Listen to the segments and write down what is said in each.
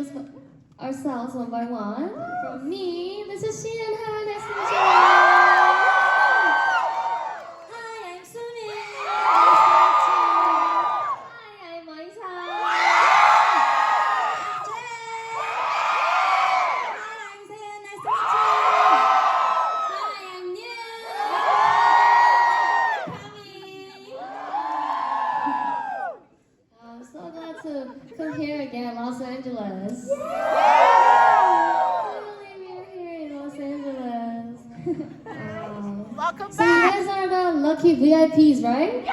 introduce ourselves one by one. From me, this is Sieun. Hi, nice to meet you. Hi, I'm Sumin. Hi, I'm Maisa. Hi, I'm Sieun. Nice to meet you. Hi, I'm Yoon. I'm so glad to come here again, Los Angeles. Finally, we're here in Los Angeles. Welcome So you back. guys are the lucky VIPs, right?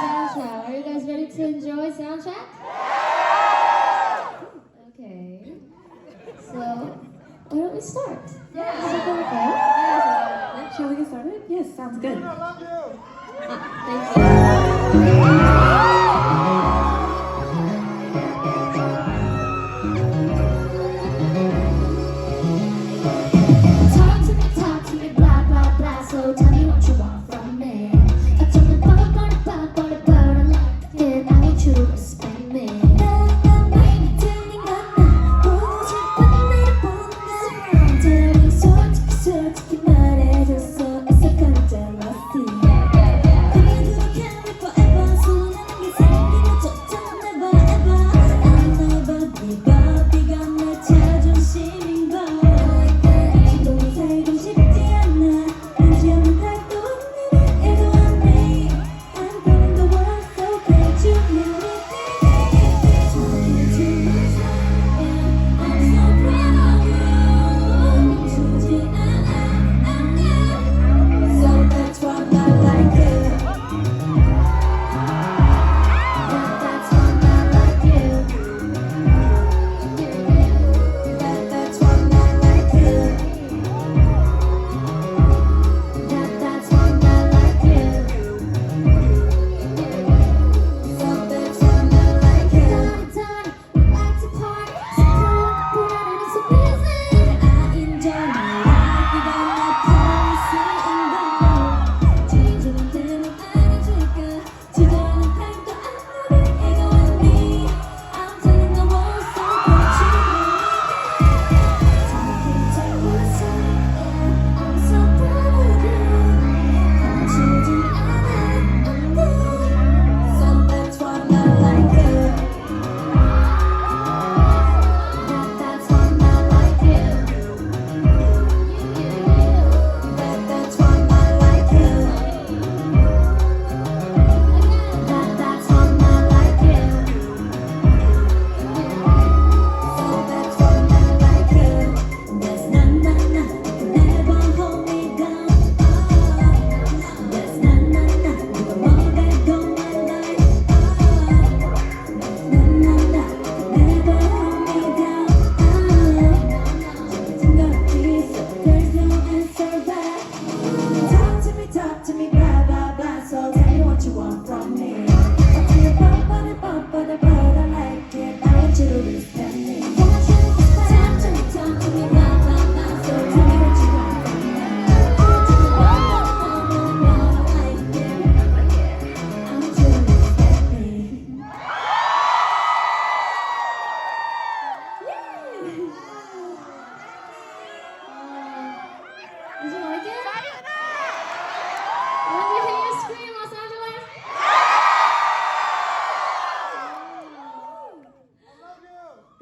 Soundtrack. Are you guys ready to enjoy soundtrack? Okay. So why don't we start? Shall we get started? Yes, sounds good. I love you. Thank you. Talk to me, blah, blah, blah. So tell me what you want from me. I told you, but I like it. I want you to respect me. 솔직히 말해줬어. It's a kind of jealousy.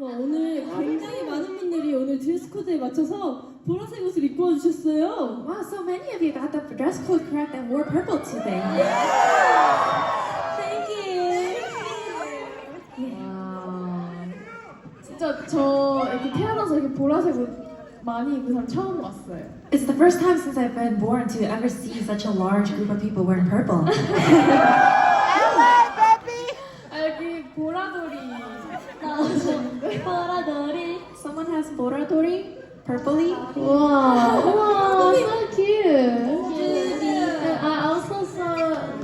오늘 굉장히 많은 분들이 오늘 드레스 코드에 맞춰서 보라색 옷을 입고 와주셨어요. Wow, so many of you got the dress code correct and wore purple today. Thank you. 진짜 저 이렇게 태어나서 이렇게 보라색 옷 많이 입은 사람 처음 봤어요. It's the first time since I've been born to ever see such a large group of people wearing purple. LA, baby. 여기 보라돌이 보라돌이. Someone has boradori, purpley. Wow, wow, so cute. I also saw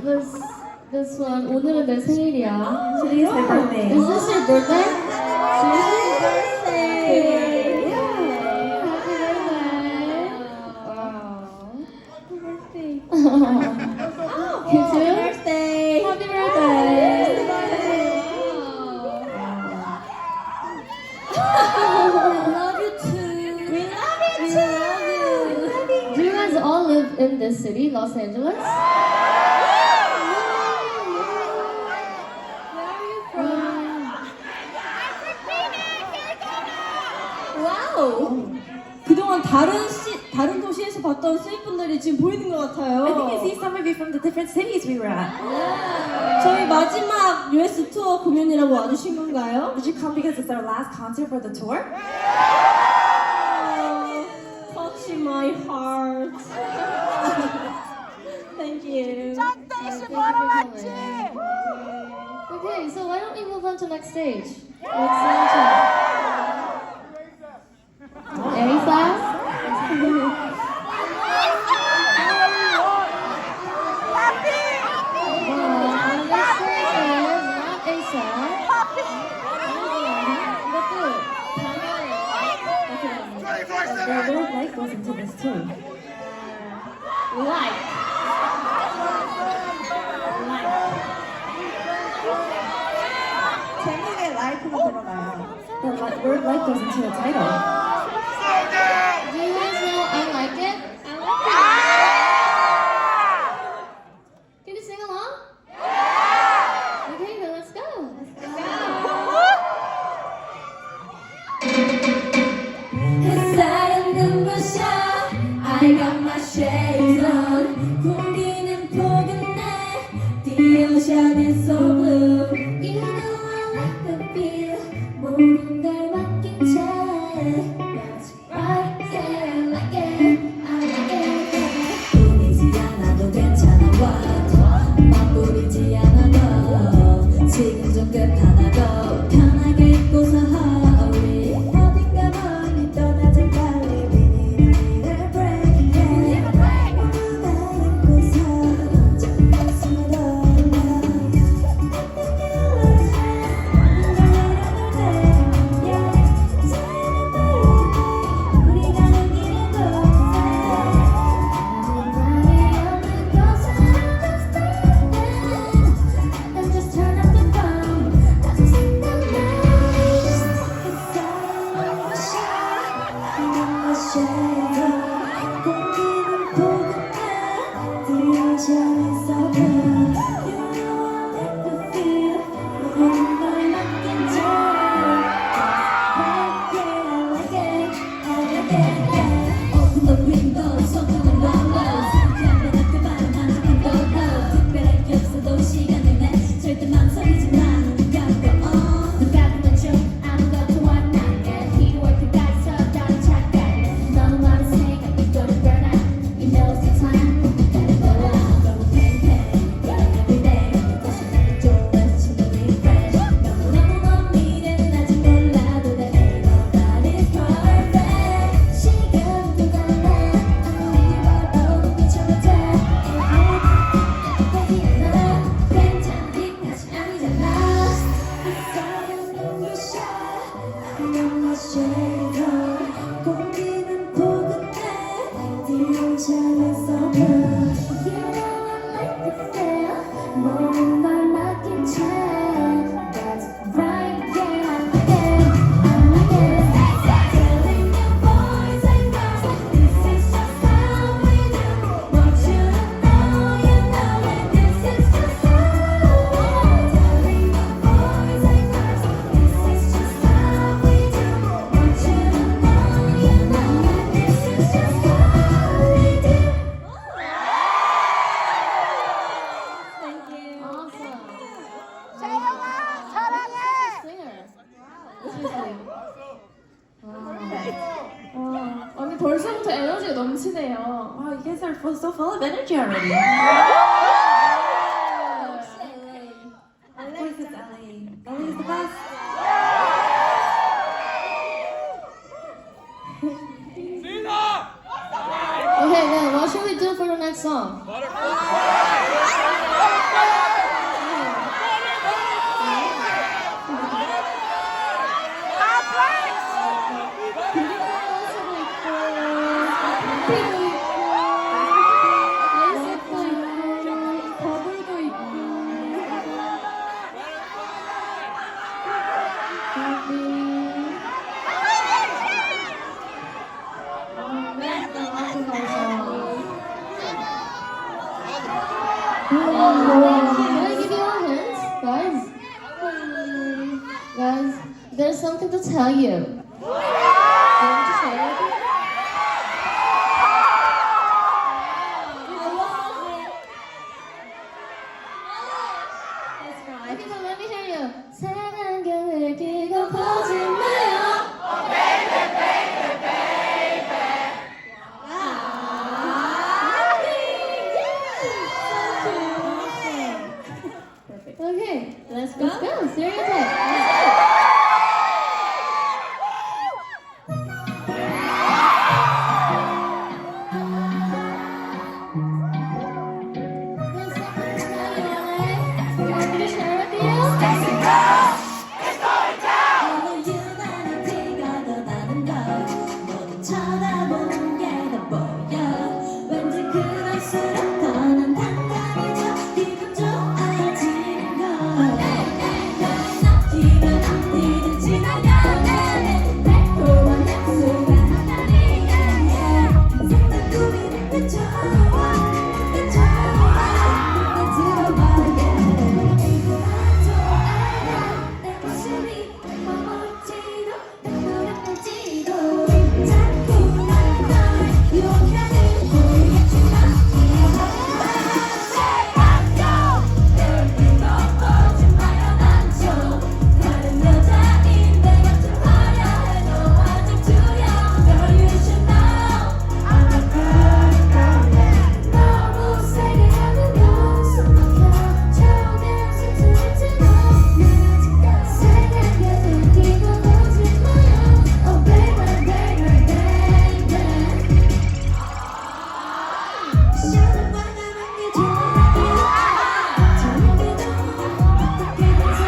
this one. 오늘은 내 생일이야. Today is my birthday. Is this your birthday? Happy birthday! Happy birthday. Happy birthday! You too? birthday! Happy birthday. in this city, Los Angeles? Where are you from? 와우! 그동안 다른 도시에서 봤던 스윗 분들이 지금 보이는 것 같아요. I think I see some of you from the different cities we were at. 저희 마지막 US 투어 공연이라고 와주신 건가요? Did you come because it's our last concert for the tour? Touch my heart. Thank you. 스테이씨 보러 왔지. Okay, so why don't we move on to next stage? What's next? A class? Next stage is not A side. 이것도 단어예요. Their word life goes into this too. Like. 제목에 life가 들어가요. The word life goes into the title. Do you guys know I like it? Can you sing along? Okay, then let's go. 햇살은 눈부셔 I got my shades on 공기는 포근해 The ocean is so blue You know I like the feel 모든 걸 맡긴 채 That's right, yeah, I like it I like it 보이지 않아도 괜찮아 what 막 부리지 않아도 지금 좀 끝 하나도 편하게 입고서 hurry 어딘가 멀리 떠나자 빨리 We need a break yeah 모두가 입고서 좀 가슴을 올려 우리 가는 길은 And just turn up the phone 아직 생각나 공기는 포근해 The ocean is so blue You know I like the feel 모든 걸 맡긴 채 Right, yeah, I like it I like it, yeah Open the window, 손등을 rollo 상쾌한 그 바람 하나 빙고로 특별할 게 없어도 시간을 내 절대 망설이지 마 Go on 누가 보면 좀 아무것도 안 나게 필요할 때까지 서다른 착각 너는 말을 생각 You're gonna burn out You know it's the time Let it go out Go pain pain Running every day 다시 나를 좋아해 친구들이 fresh 너무너무 먼 미래는 아직 몰라도 that ain't nobody's perfect 시간도 달라 아무리 봐도 미쳐도 돼 거기 나 괜찮니 다시 아니잖아 햇살은 눈부셔 너무 싫어 공기는 포근해 The ocean is so blue You know I like the feel 모든 걸 맡긴 채 That's right, yeah, I like it I like it Telling your boys and girls This is just how we do Want you to know, you know that this is just how Telling your boys and girls This is just how we do Want you to know, you know that this is just how we do Thank you. Awesome. 재영아 사랑해. Singer. 언니 벌써부터 에너지가 넘치네요. Wow, you guys are so full of energy already. Of course it's LA. LA is the best. Okay, then what should we do for the next song? there's something to tell you. Want to share with you? That's right. Let me hear you. 색안경을 끼고 보지 마요. Okay, let's go. Stereotype. There's something to tell you, alright? Want me to share with you? 오늘 유난히 티가 더 나는 걸 모두 쳐다보는 게 더 보여 왠지 그럴수록 더 난 당당해져 기분 좋아지는 걸 뒤면 앞뒤를 지나가네 달콤한 향수가 나타나네 생각 꾸미는 게 좋아 게 좋아 내 들어봐야 나도 알아 내 모습이 머물지도 내 노력할지도 자꾸 날 유혹하는 보이겠지만 별빛도 보지 마요 난좀 다른 여자인데 같은 화려해도 아직 두려운 걸 you should know I'm a good girl 너무 세게 하면 숨 막혀 처음엔 스트레스로 나 아직도 생각해도 끼고 보지 마요 Oh baby baby baby 시원한 말만 게 좋아요 저녁에도 어떻게 돼서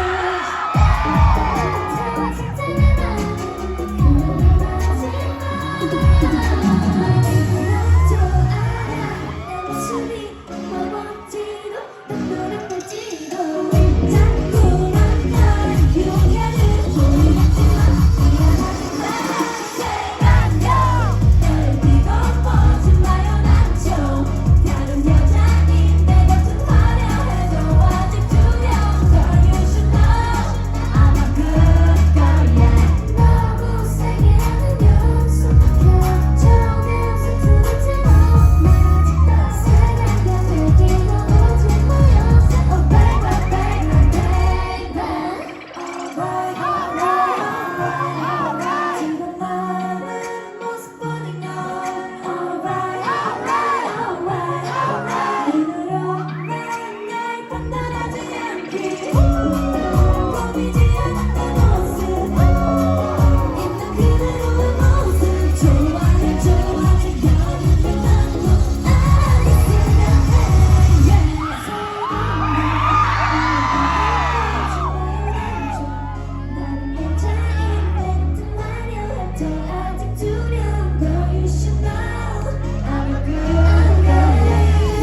다른 여자인데 같은 화려해도 아직 두려운 걸 you should know I'm a good girl yeah 너무 세게 하면 숨 막혀 처음엔 스트레스로 나 아직도 생각해도 끼고 보지 마요 Oh baby baby baby Alright alright 지금 나는 모습뿐인 걸 Alright alright 눈으로만 날 판단하지 않기 보이지 않는 내 모습 있는 그대로의 모습 좋아해 좋아해 여는 게 난도 아니으면 나는 여자인데 같은 화려해도 아직 두려운 걸 you should know I'm a good girl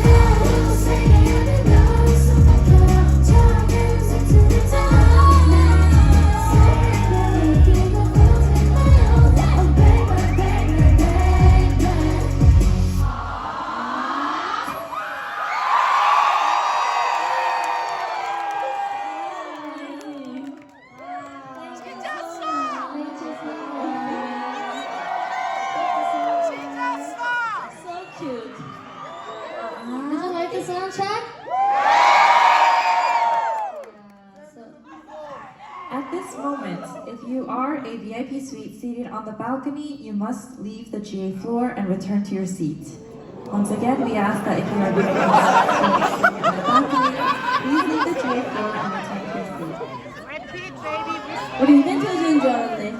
너무 세게 하면 숨 막혀 처음엔 스트레스로 생각해도 끼고 보지 마요 Oh baby baby baby So cute. Did you like the soundtrack? At this moment, if you are a VIP suite seated on the balcony, you must leave the GA floor and return to your seat. Once again, we ask that if you are VIP suite seated on the balcony, please leave the GA floor and return to your seat. 우리 이벤트 해주는 줄 알았네.